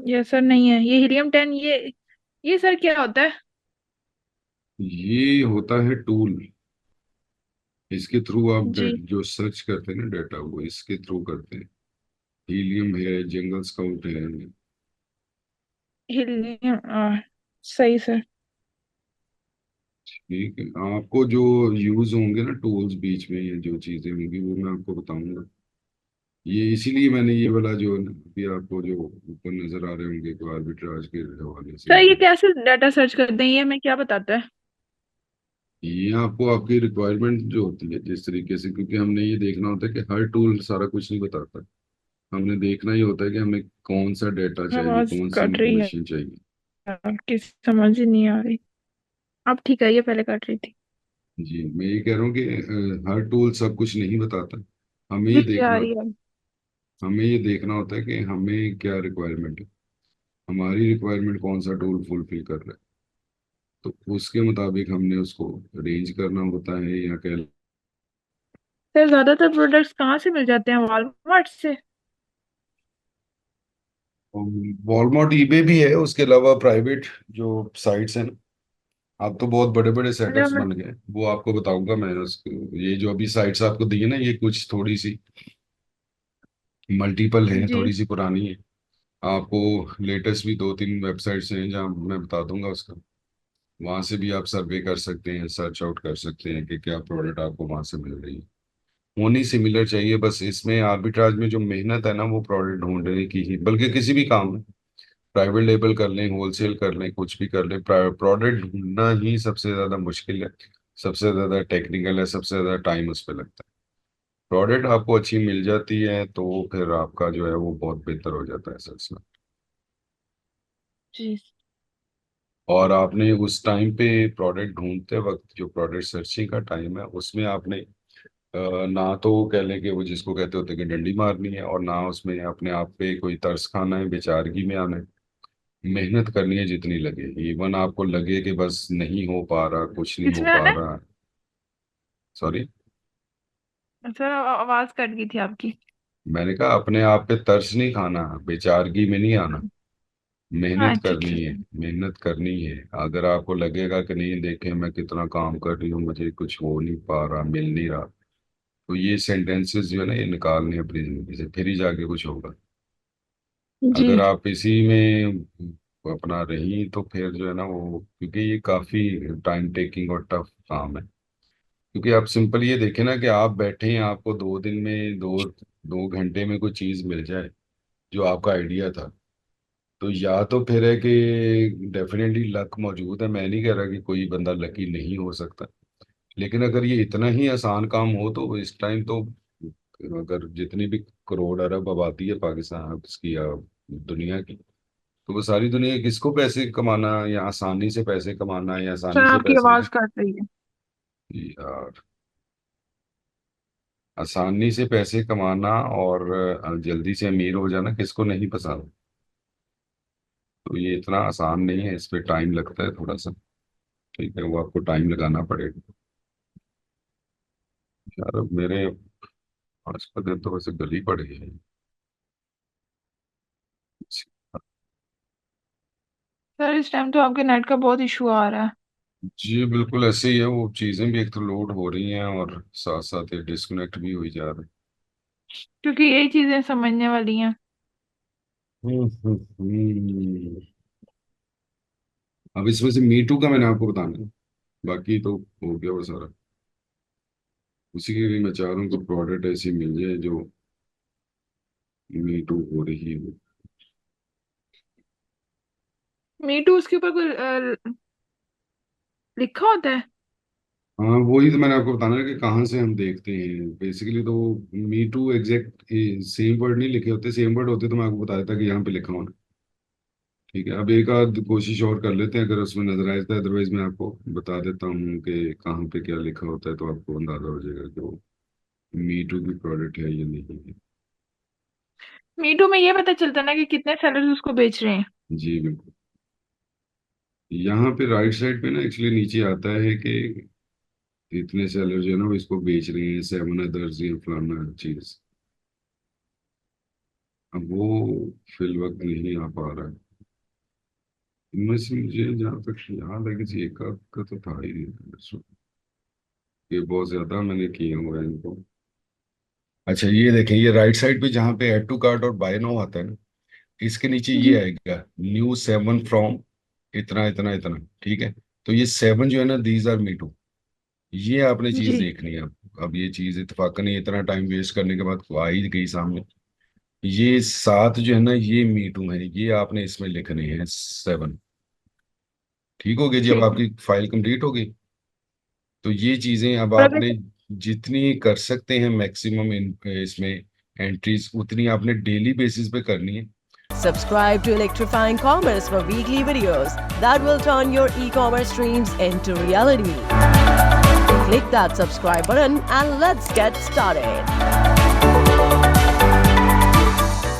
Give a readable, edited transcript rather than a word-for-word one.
ये सर नहीं है, ये हीलियम 10, ये सर क्या होता है? ये होता है टूल। इसके थ्रू आप जी। जो सर्च करते हैं ना डाटा, वो इसके थ्रू करते हैं। हीलियम है, जंगल स्काउट है। हीलियम, सही सर। ठीक है, आपको जो यूज होंगे ना टूल्स बीच में, ये जो चीजें होंगी वो मैं आपको बताऊंगा। ये इसीलिए मैंने ये वाला जो है ना, अभी आपको जो ऊपर नजर आ रहे होंगे तो आर्बिट्राज के हवाले से सर ये ये कैसे डाटा सर्च करते हैं, ये हमें क्या बताता है? ये आपको आपकी रिक्वायरमेंट जो होती है जिस तरीके से, क्योंकि हमने ये देखना होता है कि हर टूल सारा कुछ नहीं बताता। हमने देखना ही होता है कि हमें कौन सा डेटा चाहिए, आवाज कौन सी कट रही है इंफॉर्मेशन चाहिए। आपकी, समझ ही नहीं आ रही। अब ठीक है, ये पहले कट रही थी। जी, मैं ये कह रहा हूँ कि हर टूल सब कुछ नहीं बताता। हमें जी ये जी, आ देखना रही है। हमें ये देखना होता है कि हमें क्या रिक्वायरमेंट है, हमारी रिक्वायरमेंट कौन सा टूल फुलफिल कर रहा है। तो उसके मुताबिक हमने उसको अरेंज करना होता है, या कह सर ज्यादातर प्रोडक्ट्स कहाँ से मिल जाते हैं, वॉलमार्ट से? वॉलमार्ट, ईबे भी है, उसके अलावा प्राइवेट जो साइट्स हैं ना। अब तो बहुत बड़े बड़े अरे सेटअप्स मैं। बन गए, वो आपको बताऊंगा मैं उसको। ये जो अभी साइट्स आपको दी है ना, ये कुछ थोड़ी सी मल्टीपल है, जी। थोड़ी सी पुरानी है। आपको लेटेस्ट भी दो तीन वेबसाइट्स हैं जहाँ मैं बता दूंगा उसका। वहां से भी आप सर्वे कर सकते हैं, सर्च आउट कर सकते हैं कि क्या प्रोडक्ट आपको वहां से मिल रही है। होनी सिमिलर चाहिए बस। इसमें आर्बिट्राज में जो मेहनत है ना, वो प्रोडक्ट ढूंढने की ही, बल्कि किसी भी काम में, प्राइवेट लेबल कर लें, होलसेल कर लें, कुछ भी कर लें, प्रोडक्ट ढूंढना ही सबसे ज्यादा मुश्किल है, सबसे ज्यादा टेक्निकल है, सबसे ज्यादा टाइम उस पर लगता है। प्रोडक्ट आपको अच्छी मिल जाती है तो फिर आपका जो है वो बहुत बेहतर हो जाता है सच में। जी। और आपने उस टाइम पे प्रोडक्ट ढूंढते वक्त, जो प्रोडक्ट सर्चिंग का टाइम है, उसमें आपने ना तो कह लें कि वो जिसको कहते होते हैं कि डंडी मारनी है, और ना उसमें अपने आप पे कोई तरस खाना है, बेचारगी में आना है। मेहनत करनी है जितनी लगे, इवन आपको लगे कि बस नहीं हो पा रहा, कुछ नहीं हो किसमें पा आना रहा। सॉरी, है सर? आवाज कट गई थी आपकी। मैंने कहा अपने आप पे तरस नहीं खाना, बेचारगी में नहीं आना। हाँ, मेहनत अच्छा करनी अच्छा है, अच्छा। मेहनत करनी है। अगर आपको लगेगा कि नहीं, देखें मैं कितना काम कर रही हूँ, मुझे कुछ हो नहीं पा रहा, मिल नहीं रहा, तो ये सेंटेंसेस जो है ना, ये निकालने हैं अपनी जिंदगी से, फिर ही जाके कुछ होगा। जी। अगर आप इसी में अपना रही तो फिर जो है ना वो, क्योंकि ये काफी टाइम टेकिंग और टफ काम है। क्योंकि आप सिंपल ये देखें ना कि आप बैठे हैं, आपको 2 दिन में, दो दो घंटे में कोई चीज मिल जाए जो आपका आइडिया था, तो या तो फिर है कि डेफिनेटली लक मौजूद है। मैं नहीं कह रहा कि कोई बंदा लकी नहीं हो सकता, लेकिन अगर ये इतना ही आसान काम हो तो इस टाइम तो, अगर जितनी भी करोड़ अरब आबादी है पाकिस्तान की या दुनिया की, तो वो सारी दुनिया किसको पैसे कमाना, या आसानी से पैसे कमाना, या सर आसानी से आपकी पैसे, आवाज कट रही है। यार, आसानी से पैसे कमाना और जल्दी से अमीर हो जाना किसको नहीं पसंद। तो ये इतना आसान नहीं है, इस पे टाइम लगता है थोड़ा सा। ठीक है, वो आपको टाइम लगाना पड़ेगा। यार अब मेरे आज का दिन तो वैसे गली पड़ गई है। सर इस टाइम तो आपके नेट का बहुत इशू आ रहा है। जी बिल्कुल ऐसे ही है, वो चीजें भी एक तो लोड हो रही हैं और साथ साथ ये डिस्कनेक्ट भी हुई जा रही क्योंकि यही चीजें समझने वाली हैं। है। अब इसमें से मी टू का मैंने आपको बताना है, बाकी तो हो गया वो सारा। उसी के लिए मैं चाह रहा हूँ कि प्रोडक्ट ऐसी मिल जाए जो मी टू हो रही है। मीटू, उसके ऊपर कोई लिखा होता है? हाँ, वही तो मैंने आपको बताना है कि कहाँ से हम देखते हैं बेसिकली। तो मी टू एग्जैक्ट सेम वर्ड नहीं लिखे होते, सेम वर्ड होते तो मैं आपको बता देता कि यहाँ पे लिखा होना। ठीक है, अब एक आध कोशिश और कर लेते हैं, अगर उसमें नजर आ जाता है, अदरवाइज मैं आपको बता देता हूँ कि कहाँ पे क्या लिखा होता है, तो आपको अंदाजा हो जाएगा कि वो मी टू की प्रोडक्ट है या नहीं है। मीटू में ये पता चलता है ना कि कितने सेलर्स उसको बेच रहे हैं। जी बिल्कुल। यहाँ पे राइट साइड पे ना एक्चुअली नीचे आता है कि इतने सेलर जो है ना वो इसको बेच रहे हैं, 7 अदर्स, ये फलाना चीज। अब वो फिल वक्त नहीं आ पा रहा है। इनमें से मुझे जहाँ तक याद है किसी एक आध का तो था ही नहीं। ये बहुत ज्यादा मैंने किए हुए हैं इनको। अच्छा ये देखें, ये राइट साइड पे जहाँ पे एड टू कार्ट और बाय नाउ आता है ना, इसके नीचे ये हम्म, आएगा न्यू 7 फ्रॉम इतना इतना इतना, ठीक है। तो ये 7 जो है ना, दीज आर मी टू। ये आपने चीज जी। देखनी है। अब ये चीज इत्तेफाकन ही इतना टाइम वेस्ट करने के बाद आ ही गई सामने। ये 7 जो है ना, ये मी टू है, ये आपने इसमें लिखने हैं 7। ठीक हो गया जी, अब ठीक है। आपकी फाइल कंप्लीट हो गई। तो ये चीजें अब और अगर आपने जितनी कर सकते हैं मैक्सिमम इन इसमें एंट्रीज, उतनी आपने डेली बेसिस पे करनी है। Subscribe to Electrifying Commerce for weekly videos that will turn your e-commerce dreams into reality. Click that subscribe button and let's get started.